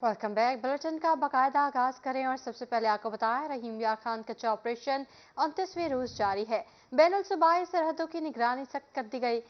Welcome back. Bulletin का बाकायदा आगाज करें और सबसे पहले आपको बताएं, रहीम यार खान कच्चा ऑपरेशन 29वें रोज जारी है। बैनुल सूबाई सरहदों की निगरानी सख्त कर दी गई।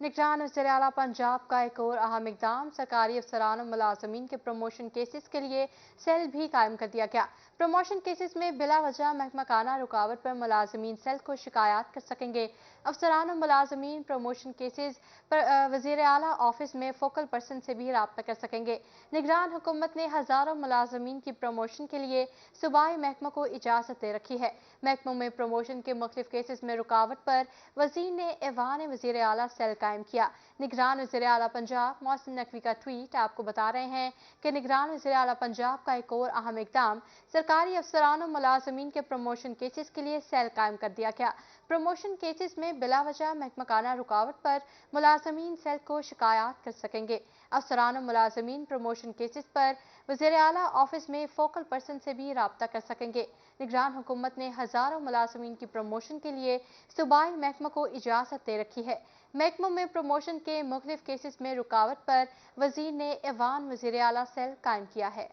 निगरान वज़ीर आला पंजाब का एक और अहम इकदाम, सरकारी अफसरान और मुलाजमीन के प्रमोशन केसेस के लिए सेल भी कायम कर दिया गया। प्रमोशन केसेस में बिला वजह महकमाना रुकावट पर मुलाजमीन सेल को शिकायत कर सकेंगे। अफसरान और मुलाजमीन प्रमोशन केसेस पर वज़ीर आला ऑफिस में फोकल पर्सन से भी रब्ता कर सकेंगे। निगरान हुकूमत ने हज़ारों मुलाजमीन की प्रमोशन के लिए सूबाई महकमा को इजाज़त दे रखी है। महकमों में प्रमोशन के मुख्तलिफ केसेस में रुकावट पर वज़ीर ने ऐवान वज़ीर आला सेल कायम किया। निगरान वज़ीर आला पंजाब मोहसिन नकवी का ट्वीट आपको बता रहे हैं कि निगरान वज़ीर आला पंजाब का एक और अहम इकदाम, सरकारी अफसरान और मुलाजमीन के प्रमोशन केसेस के लिए सेल कायम कर दिया गया। प्रमोशन केसेस में बिला वजह महकमाना रुकावट पर मुलाजमीन सेल को शिकायत कर सकेंगे। अफसरान और मुलाजमीन प्रमोशन केसेस पर वज़ीर आला ऑफिस में फोकल पर्सन से भी रब्ता कर सकेंगे। निगरान हुकूमत ने हज़ारों मुलाजमीन की प्रमोशन के लिए सूबाई महकमा को इजाज़त दे रखी है। महकमों में प्रमोशन के मुख्तलिफ केसेस में रुकावट पर वज़ीर ने ऐवान वज़ीर आला सेल कायम किया है।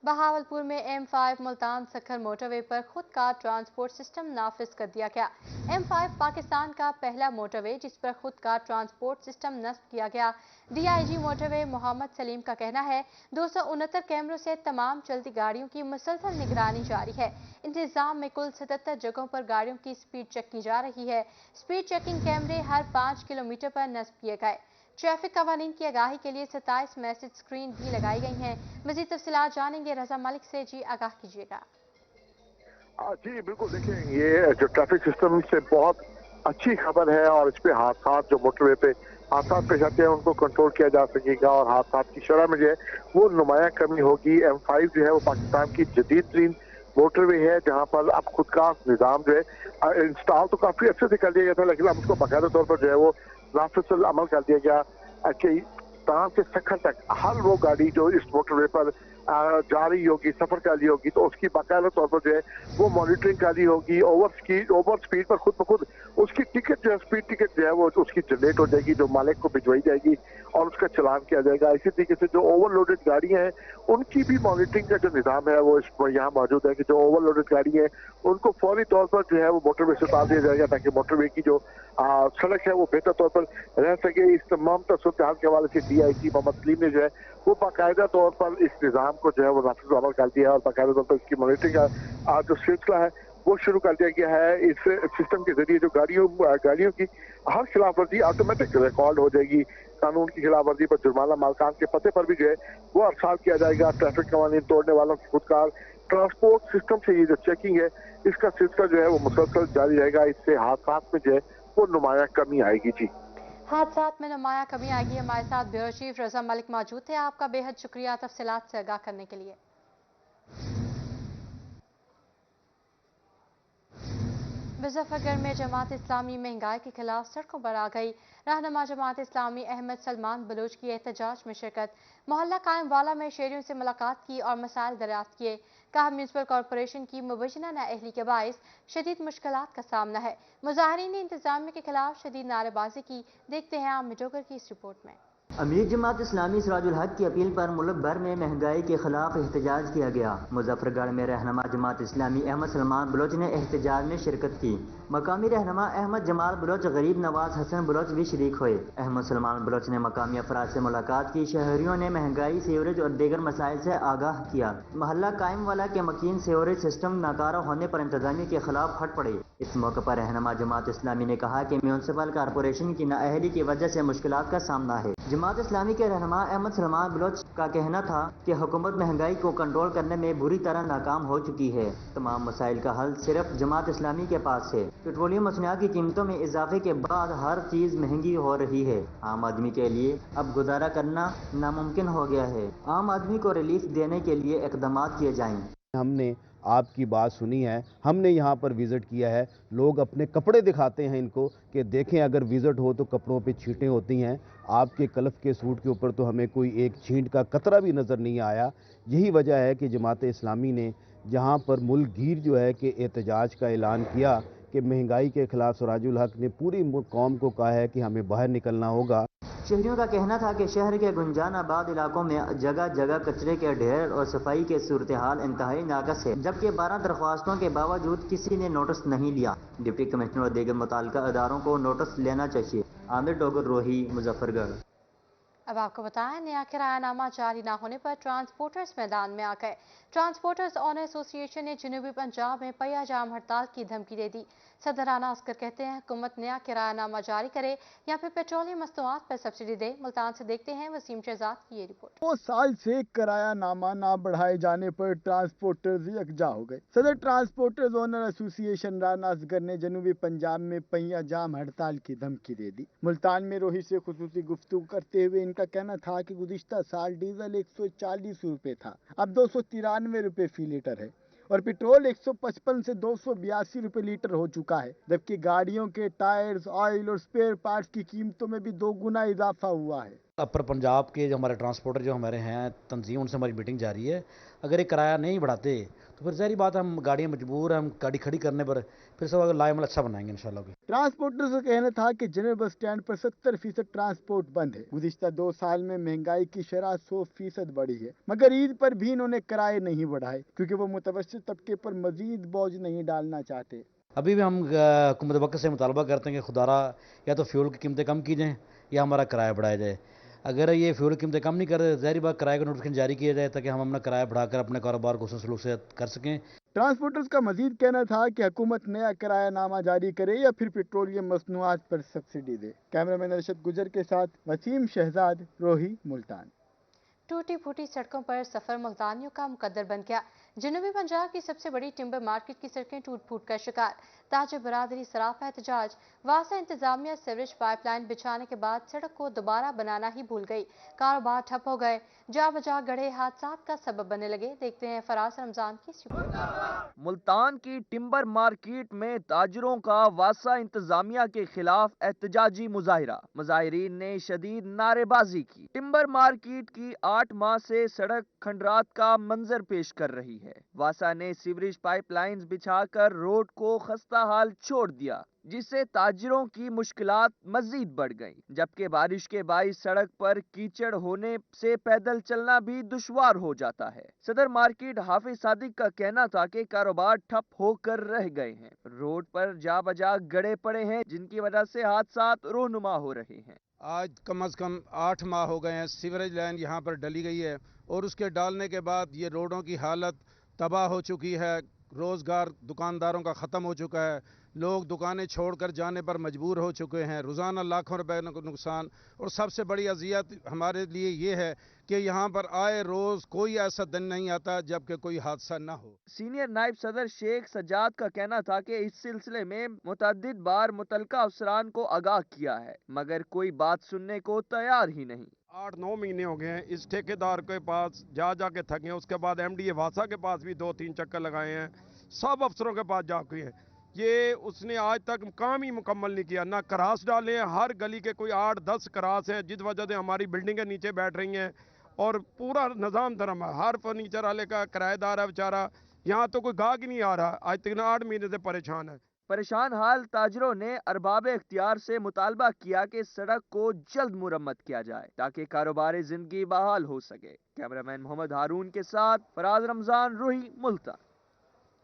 बहावलपुर में M5 मुल्तान सखर मोटरवे पर खुद का ट्रांसपोर्ट सिस्टम नाफिज कर दिया गया। M5 पाकिस्तान का पहला मोटरवे जिस पर खुद का ट्रांसपोर्ट सिस्टम नस्ब किया गया। DIG मोटरवे मोहम्मद सलीम का कहना है 269 कैमरों से तमाम चलती गाड़ियों की मुसलसल निगरानी जारी है। इंतजाम में कुल 77 जगहों पर गाड़ियों की स्पीड चेक की जा रही है। स्पीड चेकिंग कैमरे हर 5 किलोमीटर पर नस्ब किए गए। ट्रैफिक कवानीन की आगाही के लिए 27 मैसेज स्क्रीन भी लगाई गई हैं। मजीद तफसीलात जानेंगे रजा मलिक से। जी आगाह कीजिएगा। जी बिल्कुल, देखें ये जो ट्रैफिक सिस्टम से बहुत अच्छी खबर है और इस पे हादसा जो मोटरवे पे हादसा पेश आते हैं उनको कंट्रोल किया जा सकेगा और हादसा की शरह में जो है वो नुमाया कमी होगी। M5 जो है वो पाकिस्तान की जदीद तरीन मोटरवे है जहां पर अब खुद का निज़ाम जो है इंस्टॉल तो काफी अच्छे से कर दिया गया था, लेकिन अब उसको बाकायदा तौर पर जो है वो नाफिज अमल कर दिया गया कि तमाम से सखर तक हर वो गाड़ी जो इस मोटरवे पर जा रही होगी, सफर कर रही होगी, तो उसकी बाकायदा तौर पर जो है वो मॉनिटरिंग कर रही होगी। ओवर स्पीड पर खुद ब खुद उसकी टिकट जो है, स्पीड टिकट जो है वो उसकी जनरेट हो जाएगी, जो मालिक को भिजवाई जाएगी और उसका चलान किया जाएगा। इसी तरीके से जो ओवरलोडेड गाड़ियां हैं उनकी भी मॉनिटरिंग का जो निज़ाम है वो यहाँ मौजूद है कि जो ओवरलोडेड गाड़ी है उनको फौरी तौर पर जो है वो मोटरवे से उतार दिया जाएगा ताकि मोटरवे की जो सड़क है वो बेहतर तौर पर रह सके। इस तमाम सूरत हाल के हवाले से DIG मोहम्मद सलीम ने जो है वो बाकायदा तौर पर इस निज़ाम को जो है वो नाफिज अमल कर दिया है और बाकायदा तौर पर इसकी मॉनिटरिंग का जो सिलसिला है वो शुरू कर दिया गया है। इस सिस्टम के जरिए जो गाड़ियों की हर खिलाफ वर्जी ऑटोमेटिक रिकॉर्ड हो जाएगी। कानून की खिलाफ वर्जी पर जुर्माना मालकान के पते पर भी जो है वो अरसाल किया जाएगा। ट्रैफिक कवानीन तोड़ने वालों की खुदकार ट्रांसपोर्ट सिस्टम से ये जो चेकिंग है इसका सिलसिला जो है वो मुसलसल जारी रहेगा। इससे हादसा में जो है वो नुमाया कमी आएगी। जी, हादसा में नुमाया कमी आएगी। हमारे साथ ब्यूरो चीफ रजा मलिक मौजूद थे। आपका बेहद शुक्रिया तफसीलात से आगाह करने के लिए। मुजफ्फरगढ़ में जमात इस्लामी महंगाई के खिलाफ सड़कों पर आ गई। रहनुमा जमात इस्लामी अहमद सलमान बलोच की एहतजाज में शिरकत। मोहल्ला कायम वाला में शहरियों से मुलाकात की और मसाइल दरियाफ्त किए। कहा म्यूनसिपल कॉरपोरेशन की मुबैना नाअहली के बायस शदीद मुश्किलात का सामना है। मुजाहिरीन ने इंतजामिया के खिलाफ शदीद नारेबाजी की। देखते हैं आम मिटोगर की इस रिपोर्ट में। अमीर जमात इस्लामी सिराजुल हक की अपील पर मुल्क भर में महंगाई के खिलाफ एहतजाज किया गया। मुजफ्फरगढ़ में रहनुमा जमात इस्लामी अहमद सलमान बलोच ने एहतजाज में शिरकत की। मकामी रहनुमा अहमद जमाल बलोच, गरीब नवाज हसन बलोच भी शरीक हुए। अहमद सलमान बलोच ने मकामी अफराद से मुलाकात की। शहरियों ने महंगाई, सीवरेज और दीगर मसाइल से आगाह किया। मोहल्ला कायम वाला के मकीन सीवरेज सिस्टम नाकारा होने पर इंतजामिया के खिलाफ फट पड़े। इस मौके पर रहनुमा जमात इस्लामी ने कहा कि म्यूनसिपल कॉरपोरेशन की नाअहली की वजह से मुश्किलात का सामना है। जमात इस्लामी के रहनुमा अहमद सलमान बलोच का कहना था कि हुकूमत महंगाई को कंट्रोल करने में बुरी तरह नाकाम हो चुकी है। तमाम मसाइल का हल सिर्फ जमात इस्लामी के पास है। पेट्रोलियम मसनूआत की कीमतों में इजाफे के बाद हर चीज महंगी हो रही है। आम आदमी के लिए अब गुजारा करना नामुमकिन हो गया है। आम आदमी को रिलीफ देने के लिए इकदाम किए जाएं। हमने आपकी बात सुनी है, हमने यहाँ पर विज़िट किया है। लोग अपने कपड़े दिखाते हैं इनको कि देखें अगर विज़िट हो तो कपड़ों पे छींटें होती हैं। आपके कलफ के सूट के ऊपर तो हमें कोई एक छींट का कतरा भी नज़र नहीं आया। यही वजह है कि जमात इस्लामी ने जहाँ पर मुल्क गीर जो है कि एहतजाज का ऐलान किया कि महंगाई के खिलाफ सिराजुल हक ने पूरी कौम को कहा है कि हमें बाहर निकलना होगा। शहरियों का कहना था कि शहर के गुंजानाबाद इलाकों में जगह जगह कचरे के ढेर और सफाई के सूरत हाल इंतहाई नाकस है, जबकि 12 दरख्वास्तों के बावजूद किसी ने नोटिस नहीं लिया। डिप्टी कमिश्नर और दीगर मुताल्लिका अदारों को नोटिस लेना चाहिए। आमिर डोगर, रोही, मुजफ्फरगढ़। अब आपको बताएं, नया किरायानामा जारी न होने पर ट्रांसपोर्टर्स मैदान में आ गए। ट्रांसपोर्टर्स ऑनर एसोसिएशन ने जनूबी पंजाब में पहिया जाम हड़ताल की धमकी दे दी। सदर राना अस्कर कहते हैं हुकूमत नया किरायानामा जारी करे या फिर पेट्रोलियम मस्तूआत पर सब्सिडी दे। मुल्तान से देखते हैं वसीम शहजाद की ये रिपोर्ट। 2 साल से किरायानामा ना बढ़ाए जाने पर ट्रांसपोर्टर्स यकजा हो गए। सदर transporters owner association Rana Asghar ने जनूबी पंजाब में पहिया जाम हड़ताल की धमकी दे दी। मुल्तान में रोही से खुसूसी गुफ्तगू करते हुए इनका कहना था कि गुज़िश्ता साल डीजल 140 रुपए था, अब 293 रुपए फी लीटर है और पेट्रोल 155 से 282 रुपए लीटर हो चुका है, जबकि गाड़ियों के टायर्स, ऑयल और स्पेयर पार्ट्स की कीमतों में भी 2 गुना इजाफा हुआ है। अपर पंजाब के जो हमारे ट्रांसपोर्टर जो हमारे हैं तंजीम, उनसे हमारी मीटिंग जारी है। अगर ये किराया नहीं बढ़ाते तो फिर ज़ाहिर बात हम गाड़ियाँ मजबूर हैं, हम गाड़ी खड़ी करने पर फिर सब लाएमल अच्छा बनाएंगे इंशाल्लाह। ट्रांसपोर्टर्स का कहना था कि जनरल बस स्टैंड पर 70% ट्रांसपोर्ट बंद है। गुज़िश्ता 2 साल में महंगाई की शरह 100% बढ़ी है, मगर ईद पर भी इन्होंने किराए नहीं बढ़ाए क्योंकि वो मुतवस्सित तबके पर मजीद बोझ नहीं डालना चाहते। अभी भी हम हुकूमत वक्त से मुतालबा करते हैं कि खुदारा या तो फ्यूल की कीमतें कम की जाएँ या हमारा किराया बढ़ाया जाए। अगर ये फ्यूल की कीमतें कम नहीं कर रहे, ज़ाहिर बात किराए का नोटिफिकेशन जारी किया जाए ताकि हम अपना किराया बढ़ाकर अपने कारोबार को सलूक से कर सकें। ट्रांसपोर्टर्स का मजीद कहना था कि हुकूमत नया किरायानामा जारी करे या फिर पेट्रोलियम मसनूआत पर सब्सिडी दे। कैमरामैन अरशद गुजर के साथ वसीम शहजाद, रोही, मुल्तान। टूटी फूटी सड़कों पर सफर मुल्तानियों का मुकद्दर बन गया। जनूबी पंजाब की सबसे बड़ी टिम्बर मार्केट की सड़कें टूट फूट का शिकार। ताजिर बरादरी सरापा एहतजाज। वासा इंतजामिया सीवरेज पाइपलाइन बिछाने के बाद सड़क को दोबारा बनाना ही भूल गई। कारोबार ठप हो गए। जा बजा गढ़े हादसात का सबब बनने लगे। देखते हैं फराज रमजान की रिपोर्ट। मुल्तान की टिम्बर मार्केट में ताजरों का वासा इंतजामिया के खिलाफ एहतजाजी मुजाहिरा। मुजाहिरीन ने शदीद नारेबाजी की। टिम्बर मार्केट की 8 माह से सड़क खंडरात का मंजर पेश कर रही है। वासा ने सीवरेज पाइपलाइंस बिछाकर रोड को खस्ता हाल छोड़ दिया, जिससे ताजिरों की मुश्किलात मजीद बढ़ गईं। जबकि बारिश के बाइस सड़क पर कीचड़ होने से पैदल चलना भी दुश्वार हो जाता है। सदर मार्केट हाफिज सादिक का कहना था कि कारोबार ठप होकर रह गए हैं। रोड पर जा बजा गड़े पड़े हैं, जिनकी वजह से हादसात रोनुमा हो रहे हैं। आज कम से कम 8 माह हो गए हैं सीवरेज लाइन यहाँ पर डली गई है और उसके डालने के बाद ये रोडों की हालत तबाह हो चुकी है। रोज़गार दुकानदारों का ख़त्म हो चुका है। लोग दुकानें छोड़कर जाने पर मजबूर हो चुके हैं। रोज़ाना लाखों रुपए का नुकसान। और सबसे बड़ी अजियत हमारे लिए ये है कि यहाँ पर आए रोज़ कोई ऐसा दिन नहीं आता जबकि कोई हादसा ना हो। सीनियर नायब सदर शेख सज्जाद का कहना था कि इस सिलसिले में मुतअद्दिद बार मुतलका अफसरान को आगाह किया है, मगर कोई बात सुनने को तैयार ही नहीं। 8-9 महीने हो गए हैं इस ठेकेदार के पास जा के थके। उसके बाद MDA वासा के पास भी 2-3 चक्कर लगाए हैं, सब अफसरों के पास जाके हैं। ये उसने आज तक काम ही मुकम्मल नहीं किया। ना करास डाले हैं, हर गली के कोई 8-10 करास हैं, जिस वजह से हमारी बिल्डिंगें नीचे बैठ रही हैं और पूरा निज़ाम धर्म है। हर फर्नीचर वाले का किराएदार है बेचारा, यहाँ तो कोई गाहक ही नहीं आ रहा। आज तक 8 महीने से परेशान है। परेशान हाल ताजरों ने अरबाब इख्तियार से मुतालबा किया कि सड़क को जल्द मुरम्मत किया जाए ताकि कारोबारी जिंदगी बहाल हो सके। कैमरामैन मोहम्मद हारून के साथ फराज रमजान, रोही, मुल्तान।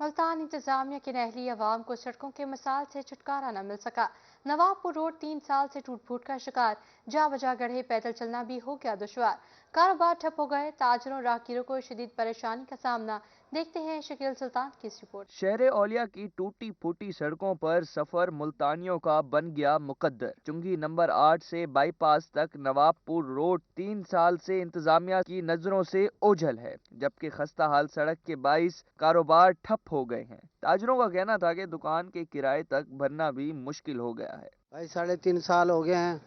मुल्तान इंतजामिया की नहली अवाम को सड़कों के मसाल से छुटकारा न मिल सका। नवाबपुर रोड 3 साल से टूट फूट का शिकार। जा बजा गढ़े पैदल चलना भी हो गया दुश्वार। कारोबार ठप हो गए। ताजरों राहगीरों को शदीद परेशानी का सामना। देखते हैं शकील सुल्तान की रिपोर्ट। शहर औलिया की टूटी फूटी सड़कों पर सफर मुल्तानियों का बन गया मुकद्दर। चुंगी नंबर 8 से बाईपास तक नवाबपुर रोड 3 साल से इंतजामिया की नजरों से ओझल है, जबकि खस्ता हाल सड़क के बाइस कारोबार ठप हो गए हैं। ताजरों का कहना था कि दुकान के किराए तक भरना भी मुश्किल हो गया है। भाई 3.5 साल हो गए हैं,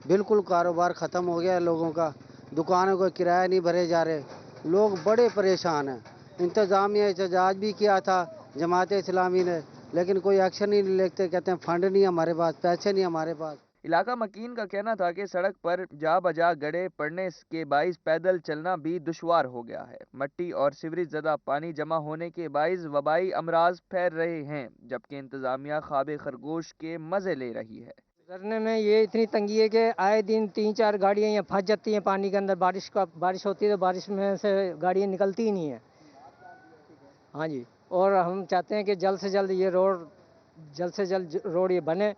बिल्कुल कारोबार खत्म हो गया है लोगों का। दुकानों का किराया नहीं भरे जा रहे, लोग बड़े परेशान हैं। इंतजामिया एहतजाज भी किया था जमात इस्लामी ने, लेकिन कोई एक्शन नहीं लेते। कहते हैं फंड नहीं हमारे पास, पैसे नहीं हमारे पास। علاقہ مکین کا کہنا تھا کہ سڑک پر جا بجا گڑھے پڑنے کے باعث پیدل چلنا بھی دشوار ہو گیا ہے۔ مٹی اور سیوریج زدہ پانی جمع ہونے کے باعث وبائی امراض پھیل رہے ہیں، جبکہ انتظامیہ خواب خرگوش کے مزے لے رہی ہے۔ گزرنے میں یہ اتنی تنگی ہے کہ آئے دن 3-4 گاڑیاں یہ پھنس جاتی ہیں پانی کے اندر، بارش ہوتی ہے تو بارش میں سے گاڑیاں نکلتی ہی نہیں ہیں۔ ہاں جی، اور ہم چاہتے ہیں کہ جلد سے جلد یہ روڈ یہ بنے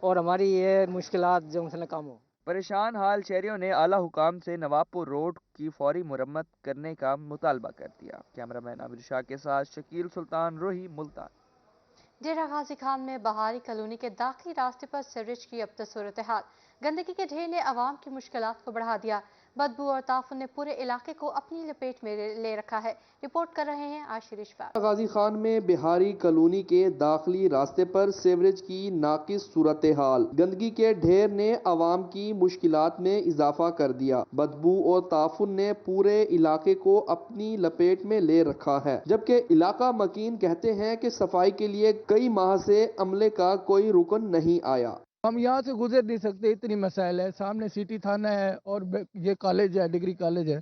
اور ہماری یہ مشکلات جو مثلا کم ہو۔ پریشان حال شہریوں نے اعلیٰ حکام سے نوابپور روڈ کی فوری مرمت کرنے کا مطالبہ کر دیا۔ کیمرہ مین عابد شاہ کے ساتھ شکیل سلطان، روہی، ملتان۔ ڈیرہ غازی خان میں بہاری کالونی کے داخلی راستے پر سیوریج کی ابتر صورتحال، گندگی کے ڈھیر نے عوام کی مشکلات کو بڑھا دیا، بدبو اور تعفن نے پورے علاقے کو اپنی لپیٹ میں لے رکھا ہے۔ رپورٹ کر رہے ہیں عاشر اشفاق۔ غازی خان میں بہاری کالونی کے داخلی راستے پر سیوریج کی ناقص صورتحال، گندگی کے ڈھیر نے عوام کی مشکلات میں اضافہ کر دیا، بدبو اور تعفن نے پورے علاقے کو اپنی لپیٹ میں لے رکھا ہے، جبکہ علاقہ مکین کہتے ہیں کہ صفائی کے لیے کئی ماہ سے عملے کا کوئی رکن نہیں آیا۔ ہم یہاں سے گزر نہیں سکتے، اتنی مسائل ہے، سامنے سٹی تھانہ ہے اور یہ کالج ہے، ڈگری کالج ہے،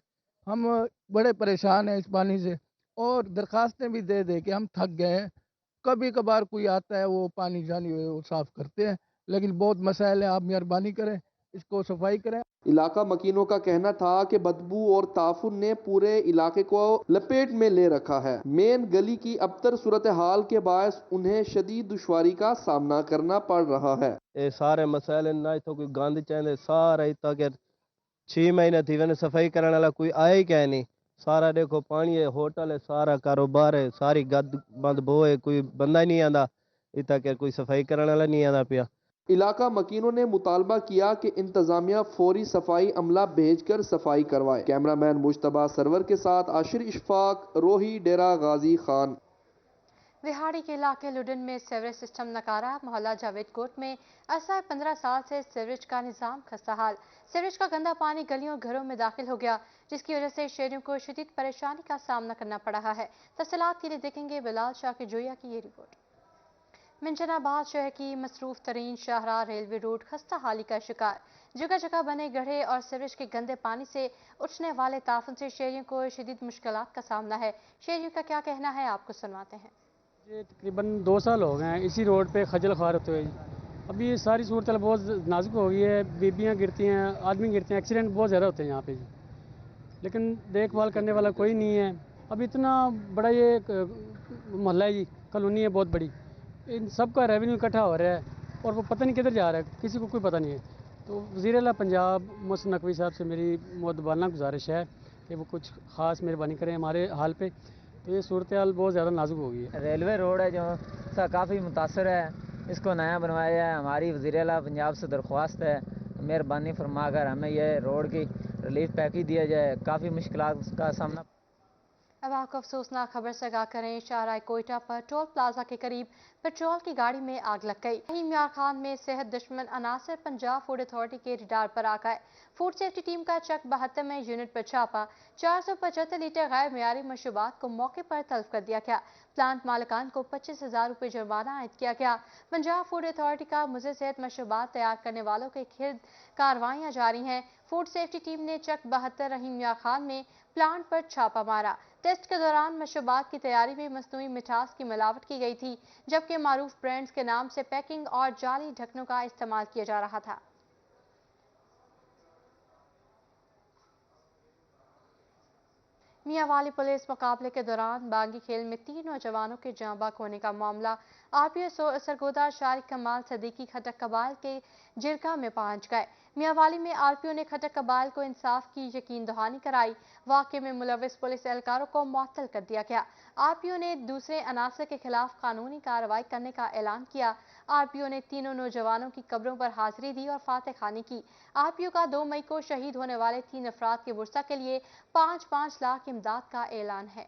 ہم بڑے پریشان ہیں اس پانی سے اور درخواستیں بھی دے دے کہ ہم تھک گئے ہیں۔ کبھی کبھار کوئی آتا ہے وہ پانی جانی وہ صاف کرتے ہیں، لیکن بہت مسائل ہیں، آپ مہربانی کریں اس کو صفائی کریں۔ علاقہ مکینوں کا کہنا تھا کہ بدبو اور تعفن نے پورے علاقے کو لپیٹ میں لے رکھا ہے، مین گلی کی ابتر صورتحال کے باعث انہیں شدید دشواری کا سامنا کرنا پڑ رہا ہے۔ یہ سارے مسائل نہ تو کوئی گند چاہتے سارا اتنا کہ 6 مہینے تھی ویسے صفائی کرنے والا کوئی آیا ہی کہ نہیں، سارا دیکھو پانی ہے، ہوٹل ہے، سارا کاروبار ہے، ساری گد بند بو ہے، کوئی بندہ ہی نہیں آتا اتنا کہ کوئی صفائی کرنے والا نہیں آتا پیا۔ علاقہ مکینوں نے مطالبہ کیا کہ انتظامیہ فوری صفائی عملہ بھیج کر صفائی کروائے۔ کیمرہ مین مجتبیٰ سرور کے ساتھ عاشر اشفاق، روہی، ڈیرہ غازی خان۔ وہاڑی کے علاقے لڈن میں سیوریج سسٹم ناکارہ، محلہ جاوید کوٹ میں عرصہ 15 سال سے سیوریج کا نظام خستہ حال، سیوریج کا گندا پانی گلیوں گھروں میں داخل ہو گیا، جس کی وجہ سے شہریوں کو شدید پریشانی کا سامنا کرنا پڑ رہا ہے۔ تفصیلات کے لیے دیکھیں گے بلال شاہ کے جویا کی یہ رپورٹ۔ منجن آباد شہر کی مصروف ترین شاہراہ ریلوے روڈ خستہ حالی کا شکار، جگہ جگہ بنے گڑھے اور سیوریج کے گندے پانی سے اٹھنے والے تعفن سے شہریوں کو شدید مشکلات کا سامنا ہے۔ شہریوں کا کیا کہنا ہے، آپ کو سنواتے ہیں۔ یہ تقریباً 2 سال ہو گئے ہیں اسی روڈ پہ خجل خوار ہوتے ہوئے، ابھی یہ ساری صورتحال بہت نازک ہو گئی ہے، بیبیاں گرتی ہیں، آدمی گرتے ہیں، ایکسیڈنٹ بہت زیادہ ہوتے ہیں یہاں پہ، لیکن دیکھ بھال کرنے والا کوئی نہیں ہے۔ اب اتنا بڑا یہ محلہ ہے، کالونی ہے بہت بڑی، ان سب کا ریونیو اکٹھا ہو رہا ہے اور وہ پتہ نہیں کدھر جا رہا ہے، کسی کو کوئی پتہ نہیں ہے۔ تو وزیر اعلیٰ پنجاب محسن نقوی صاحب سے میری مؤدبانہ گزارش ہے کہ وہ کچھ خاص مہربانی کریں ہمارے حال پہ، تو یہ صورتحال بہت زیادہ نازک ہو گئی ہے۔ ریلوے روڈ ہے جو کافی متاثر ہے، اس کو نیا بنوایا جائے، ہماری وزیر اعلیٰ پنجاب سے درخواست ہے، مہربانی فرما کر ہمیں یہ روڈ کی ریلیف پیکیج دیا جائے، کافی مشکلات کا سامنا۔ اب آپ کو افسوسناک خبر سے آگاہ کریں، شاہراہ کوئٹہ پر ٹول پلازا کے قریب پیٹرول کی گاڑی میں آگ لگ گئی۔ رحیم یار خان میں صحت دشمن عناصر پنجاب فوڈ اتھارٹی کے ریڈار پر آ گئے۔ فوڈ سیفٹی ٹیم کا چک 72 میں یونٹ پر چھاپا، 475 لیٹر غیر معیاری مشروبات کو موقع پر تلف کر دیا گیا۔ پلانٹ مالکان کو 25,000 روپے جرمانہ عائد کیا گیا۔ پنجاب فوڈ اتھارٹی کا مضر صحت مشروبات تیار کرنے والوں کے خلاف کارروائیاں جاری ہیں۔ فوڈ سیفٹی ٹیم نے چک 72 رحیم یار خان میں پلانٹ پر چھاپا مارا۔ ٹیسٹ کے دوران مشروبات کی تیاری میں مصنوعی مٹھاس کی ملاوٹ کی گئی تھی، جبکہ معروف برانڈز کے نام سے پیکنگ اور جعلی ڈھکنوں کا استعمال کیا جا رہا تھا۔ میاں والی پولیس مقابلے کے دوران بانگی کھیل میں 3 نوجوانوں کے جاں بحق ہونے کا معاملہ آر پی او سرگودا شارق کمال صدیقی کھٹک قبائل کے جرگہ میں پہنچ گئے۔ میاں والی میں آر پی او نے کھٹک قبائل کو انصاف کی یقین دہانی کرائی۔ واقعے میں ملوث پولیس اہلکاروں کو معطل کر دیا گیا۔ آر پی او نے دوسرے عناصر کے خلاف قانونی کارروائی کرنے کا اعلان کیا۔ آر پی او نے تینوں نوجوانوں کی قبروں پر حاضری دی اور فاتح خوانی کی۔ آر پی او کا 2 مئی کو شہید ہونے والے 3 افراد کے ورثہ کے لیے 5-5 لاکھ امداد کا اعلان ہے۔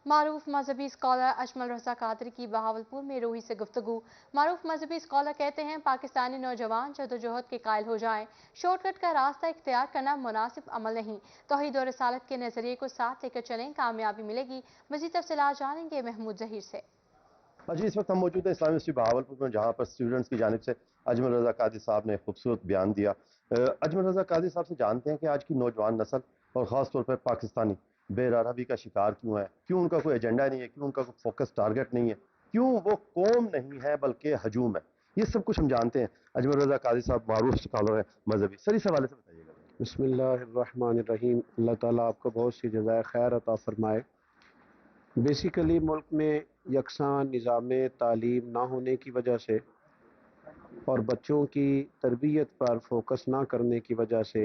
معروف مذہبی اسکالر اجمل رضا قادری کی بہاولپور میں روہی سے گفتگو۔ معروف مذہبی اسکالر کہتے ہیں پاکستانی نوجوان جدوجہد کے قائل ہو جائیں، شارٹ کٹ کا راستہ اختیار کرنا مناسب عمل نہیں، توحید و رسالت کے نظریے کو ساتھ لے کر چلیں، کامیابی ملے گی۔ مزید تفصیلات جانیں گے محمود ظہیر سے۔ जी इस वक्त हम मौजूद हैं इस्लामी यूनिवर्सिटी बहावलपुर में, जहाँ पर स्टूडेंट्स की जानिब से अजमल रज़ा कादरी साहब ने खूबसूरत बयान दिया। अजमल रज़ा कादरी साहब से जानते हैं कि आज की नौजवान नस्ल और ख़ास तौर पर पाकिस्तानी बेरारहवी का शिकार क्यों है, क्यों उनका कोई एजेंडा नहीं है, क्यों उनका कोई फोकस टारगेट नहीं है, क्यों वो कौम नहीं है बल्कि हजूम है। ये सब कुछ हम जानते हैं। अजमल रज़ा कादरी साहब मारूफ स्कॉलर है मजहबी, सर इस हवाले से बताइएगा। बिस्मिल्लाहिर्रहमानिर्रहीम। अल्लाह ताला आपको बहुत सी जज़ाए खैर अता फरमाए। बेसिकली मुल्क में यकसां निज़ाम तालीम ना होने की वजह से और बच्चों की तरबियत पर फोकस ना करने की वजह से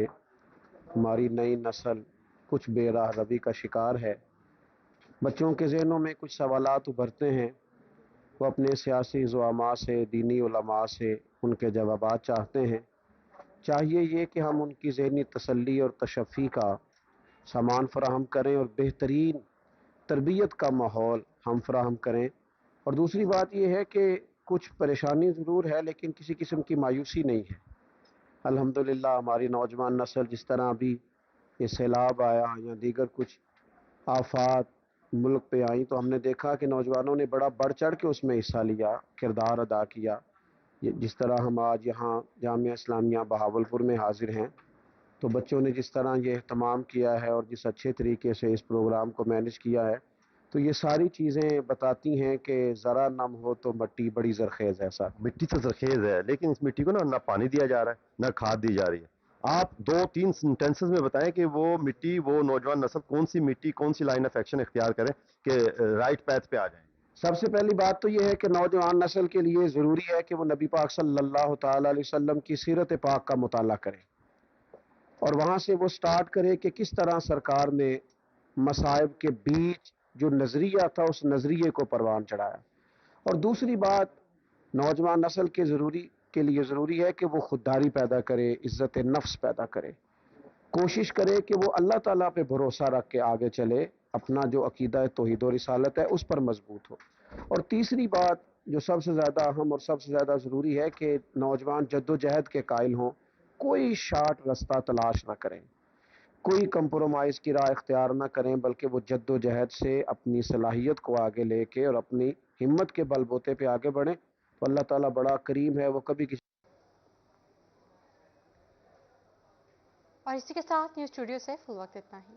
हमारी नई नस्ल कुछ बेराह रवी का शिकार है। बच्चों के जहनों में कुछ सवालात उभरते हैं, वो अपने सियासी ज़ुआमा से, दीनी उलमा से उनके जवाबात चाहते हैं। चाहिए ये कि हम उनकी ज़हनी तसल्ली और तशफ़ी का सामान फ़राहम करें और बेहतरीन तरबियत का माहौल हम फराहम करें। और दूसरी बात यह है कि कुछ परेशानी ज़रूर है लेकिन किसी किस्म की मायूसी नहीं है। अल्हम्दुलिल्लाह हमारी नौजवान नस्ल जिस तरह अभी ये सैलाब आया या दीगर कुछ आफात मुल्क पे आई तो हमने देखा कि नौजवानों ने बड़ा बढ़ चढ़ के उसमें हिस्सा लिया, किरदार अदा किया। जिस तरह हम आज यहाँ जामिया इस्लामिया बहावलपुर में हाजिर हैं तो बच्चों ने जिस तरह ये एहतमाम किया है और जिस अच्छे तरीके से इस प्रोग्राम को मैनेज किया है, तो ये सारी चीज़ें बताती हैं कि ज़रा नम हो तो मिट्टी बड़ी ज़रखेज़ है। सर मिट्टी तो जरखेज है, लेकिन इस मिट्टी को ना पानी दिया जा रहा है, ना खाद दी जा रही है। आप 2-3 सेंटेंसेस में बताएं कि वो मिट्टी, वो नौजवान नस्ल कौन सी मिट्टी, कौन सी लाइन ऑफ एक्शन इख्तियार करें कि राइट पैथ पे आ जाए। सबसे पहली बात तो ये है कि नौजवान नस्ल के लिए ज़रूरी है कि वो नबी पाक सल्लल्लाहु ताला अलैहि वसल्लम की सीरत पाक का मुताला करें और वहाँ से वो स्टार्ट करे कि किस तरह सरकार ने मसाइब के बीच जो नज़रिया था उस नज़रिए को परवान चढ़ाया। और दूसरी बात नौजवान नस्ल के लिए ज़रूरी है कि वो खुददारी पैदा करे, इज़्ज़त नफ्स पैदा करे, कोशिश करे कि वो अल्लाह ताला पे भरोसा रख के आगे चले, अपना जो अकीदा तौहीद और रिसालत है उस पर मजबूत हो। और तीसरी बात जो सबसे ज़्यादा अहम और सबसे ज़्यादा ज़रूरी है कि नौजवान जद्दोजहद के कायल हों, कोई शार्ट रास्ता तलाश ना करें, कोई कंप्रोमाइज़ की राह इख्तियार ना करें, बल्कि वो जद्दोजहद से अपनी सलाहियत को आगे लेके और अपनी हिम्मत के बलबूते पे आगे बढ़ें। तो अल्लाह ताला बड़ा करीम है, वो कभी किसी। और इसी के साथ न्यूज़ स्टूडियो से फुल वक्त इतना ही।